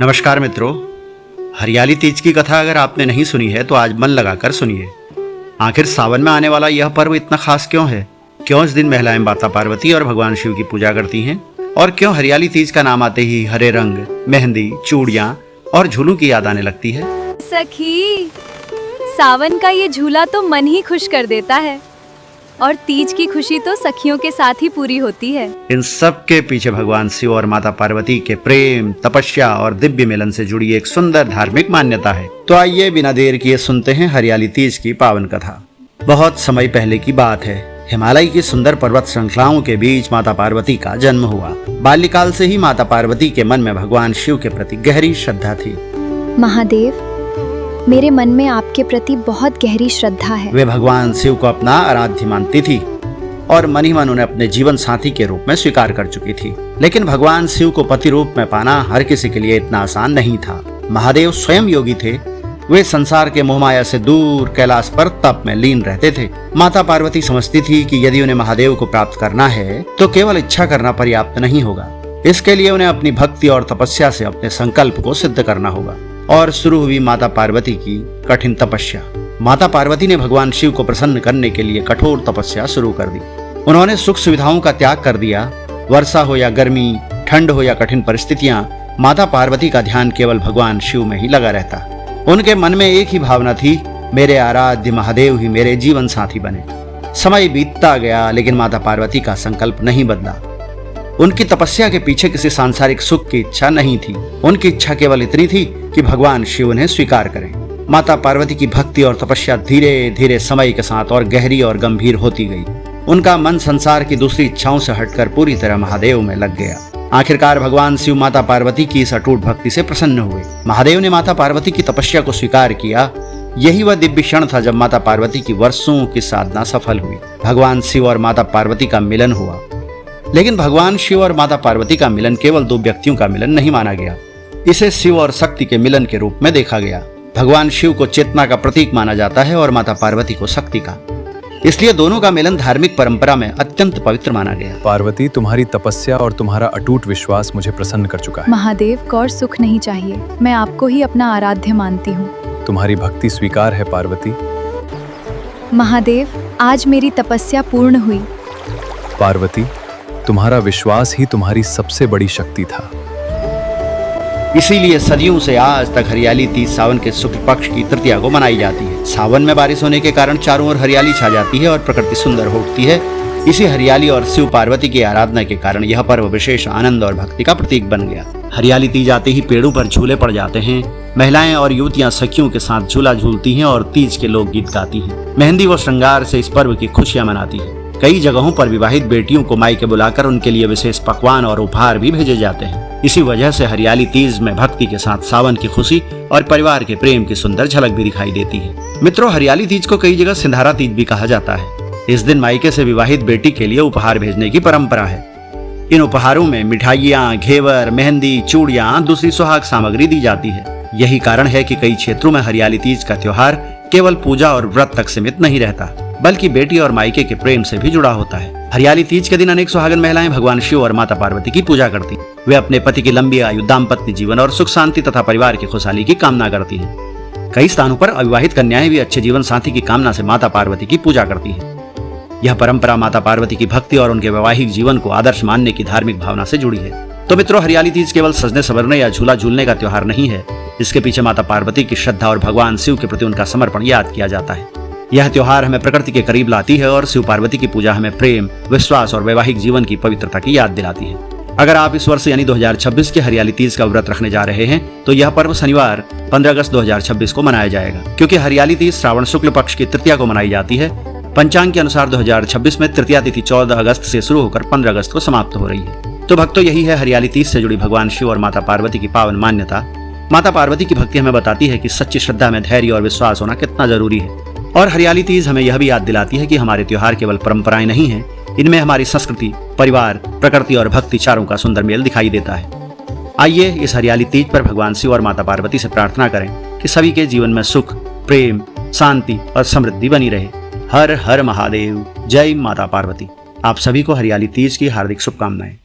नमस्कार मित्रों, हरियाली तीज की कथा अगर आपने नहीं सुनी है तो आज मन लगाकर सुनिए। आखिर सावन में आने वाला यह पर्व इतना खास क्यों है? क्यों इस दिन महिलाएं माता पार्वती और भगवान शिव की पूजा करती हैं? और क्यों हरियाली तीज का नाम आते ही हरे रंग, मेहंदी, चूड़ियां और झूलों की याद आने लगती है? सखी, सावन का ये झूला तो मन ही खुश कर देता है और तीज की खुशी तो सखियों के साथ ही पूरी होती है। इन सब के पीछे भगवान शिव और माता पार्वती के प्रेम, तपस्या और दिव्य मिलन से जुड़ी एक सुंदर धार्मिक मान्यता है। तो आइए बिना देर किए सुनते हैं हरियाली तीज की पावन कथा। बहुत समय पहले की बात है। हिमालय की सुंदर पर्वत श्रृंखलाओं के बीच माता पार्वती का जन्म हुआ। बाल्यकाल से ही माता पार्वती के मन में भगवान शिव के प्रति गहरी श्रद्धा थी। महादेव, मेरे मन में आपके प्रति बहुत गहरी श्रद्धा है। वे भगवान शिव को अपना आराध्य मानती थी और मन ही मन उन्हें अपने जीवन साथी के रूप में स्वीकार कर चुकी थी। लेकिन भगवान शिव को पति रूप में पाना हर किसी के लिए इतना आसान नहीं था। महादेव स्वयं योगी थे। वे संसार के मोहमाया से दूर कैलाश पर तप में लीन रहते थे। माता पार्वती समझती थी कि यदि उन्हें महादेव को प्राप्त करना है तो केवल इच्छा करना पर्याप्त नहीं होगा। इसके लिए उन्हें अपनी भक्ति और तपस्या से अपने संकल्प को सिद्ध करना होगा। और शुरू हुई माता पार्वती की कठिन तपस्या। माता पार्वती ने भगवान शिव को प्रसन्न करने के लिए कठोर तपस्या शुरू कर दी। उन्होंने सुख सुविधाओं का त्याग कर दिया। वर्षा हो या गर्मी, ठंड हो या कठिन परिस्थितियां, माता पार्वती का ध्यान केवल भगवान शिव में ही लगा रहता। उनके मन में एक ही भावना थी, मेरे आराध्य महादेव ही मेरे जीवन साथी बने। समय बीतता गया लेकिन माता पार्वती का संकल्प नहीं बदला। उनकी तपस्या के पीछे किसी सांसारिक सुख की इच्छा नहीं थी। उनकी इच्छा केवल इतनी थी कि भगवान शिव उन्हें स्वीकार करें। माता पार्वती की भक्ति और तपस्या धीरे धीरे समय के साथ और गहरी और गंभीर होती गई। उनका मन संसार की दूसरी इच्छाओं से हटकर पूरी तरह महादेव में लग गया। आखिरकार भगवान शिव माता पार्वती की इस अटूट भक्ति से प्रसन्न हुए। महादेव ने माता पार्वती की तपस्या को स्वीकार किया। यही वह दिव्य क्षण था जब माता पार्वती की वर्षों की साधना सफल हुई। भगवान शिव और माता पार्वती का मिलन हुआ। लेकिन भगवान शिव और माता पार्वती का मिलन केवल दो व्यक्तियों का मिलन नहीं माना गया। इसे शिव और शक्ति के मिलन के रूप में देखा गया। भगवान शिव को चेतना का प्रतीक माना जाता है और माता पार्वती को शक्ति का। इसलिए दोनों का मिलन धार्मिक परंपरा में अत्यंत पवित्र माना गया। पार्वती, तुम्हारी तपस्या और तुम्हारा अटूट विश्वास मुझे प्रसन्न कर चुका है। महादेव को और सुख नहीं चाहिए। मैं आपको ही अपना आराध्य मानती हूँ। तुम्हारी भक्ति स्वीकार है पार्वती। महादेव, आज मेरी तपस्या पूर्ण हुई। पार्वती, तुम्हारा विश्वास ही तुम्हारी सबसे बड़ी शक्ति था। इसीलिए सदियों से आज तक हरियाली तीज सावन के शुक्ल पक्ष की तृतीया को मनाई जाती है। सावन में बारिश होने के कारण चारों ओर हरियाली छा जाती है और प्रकृति सुंदर हो उठती है। इसी हरियाली और शिव पार्वती की आराधना के कारण यह पर्व विशेष आनंद और भक्ति का प्रतीक बन गया। हरियाली तीज आते ही पेड़ों पर झूले पड़ जाते हैं। महिलाएं और युवतियां सखियों के साथ झूला झूलती हैं और तीज के लोकगीत गाती हैं। मेहंदी व श्रृंगार से इस पर्व की खुशियां मनाती है। कई जगहों पर विवाहित बेटियों को मायके बुलाकर उनके लिए विशेष पकवान और उपहार भी भेजे जाते हैं। इसी वजह से हरियाली तीज में भक्ति के साथ सावन की खुशी और परिवार के प्रेम की सुंदर झलक भी दिखाई देती है। मित्रों, हरियाली तीज को कई जगह सिंधारा तीज भी कहा जाता है। इस दिन मायके से विवाहित बेटी के लिए उपहार भेजने की परंपरा है। इन उपहारों में मिठाइयाँ, घेवर, मेहंदी, चूड़ियाँ, दूसरी सुहाग सामग्री दी जाती है। यही कारण है कि कई क्षेत्रों में हरियाली तीज का त्योहार केवल पूजा और व्रत तक सीमित नहीं रहता, बल्कि बेटी और मायके के प्रेम से भी जुड़ा होता है। हरियाली तीज के दिन अनेक सुहागन महिलाएं भगवान शिव और माता पार्वती की पूजा करती हैं। वे अपने पति की लंबी आयु, दाम्पत्य जीवन और सुख शांति तथा परिवार की खुशहाली की कामना करती हैं। कई स्थानों पर अविवाहित कन्याएं भी अच्छे जीवन साथी की कामना से माता पार्वती की पूजा करती हैं। यह परंपरा माता पार्वती की भक्ति और उनके वैवाहिक जीवन को आदर्श मानने की धार्मिक भावना से जुड़ी है। तो मित्रों, हरियाली तीज केवल सजने संवरने या झूला झूलने का त्योहार नहीं है। इसके पीछे माता पार्वती की श्रद्धा और भगवान शिव के प्रति उनका समर्पण याद किया जाता है। यह त्योहार हमें प्रकृति के करीब लाती है और शिव पार्वती की पूजा हमें प्रेम, विश्वास और वैवाहिक जीवन की पवित्रता की याद दिलाती है। अगर आप इस वर्ष यानी 2026 के हरियाली तीज का व्रत रखने जा रहे हैं तो यह पर्व शनिवार 15 अगस्त 2026 को मनाया जाएगा। क्योंकि हरियाली तीज श्रावण शुक्ल पक्ष की तृतीया को मनाई जाती है। पंचांग के अनुसार 2026 में तृतीया तिथि 14 अगस्त से शुरू होकर 15 अगस्त को समाप्त हो रही है। तो भक्तों, यही है हरियाली तीज से जुड़ी भगवान शिव और माता पार्वती की पावन मान्यता। माता पार्वती की भक्ति हमें बताती है कि सच्ची श्रद्धा में धैर्य और विश्वास होना कितना जरूरी है। और हरियाली तीज हमें यह भी याद दिलाती है कि हमारे त्योहार केवल परंपराएं नहीं हैं, इनमें हमारी संस्कृति, परिवार, प्रकृति और भक्ति चारों का सुंदर मेल दिखाई देता है। आइए इस हरियाली तीज पर भगवान शिव और माता पार्वती से प्रार्थना करें कि सभी के जीवन में सुख, प्रेम, शांति और समृद्धि बनी रहे। हर हर महादेव। जय माता पार्वती। आप सभी को हरियाली तीज की हार्दिक शुभकामनाएं।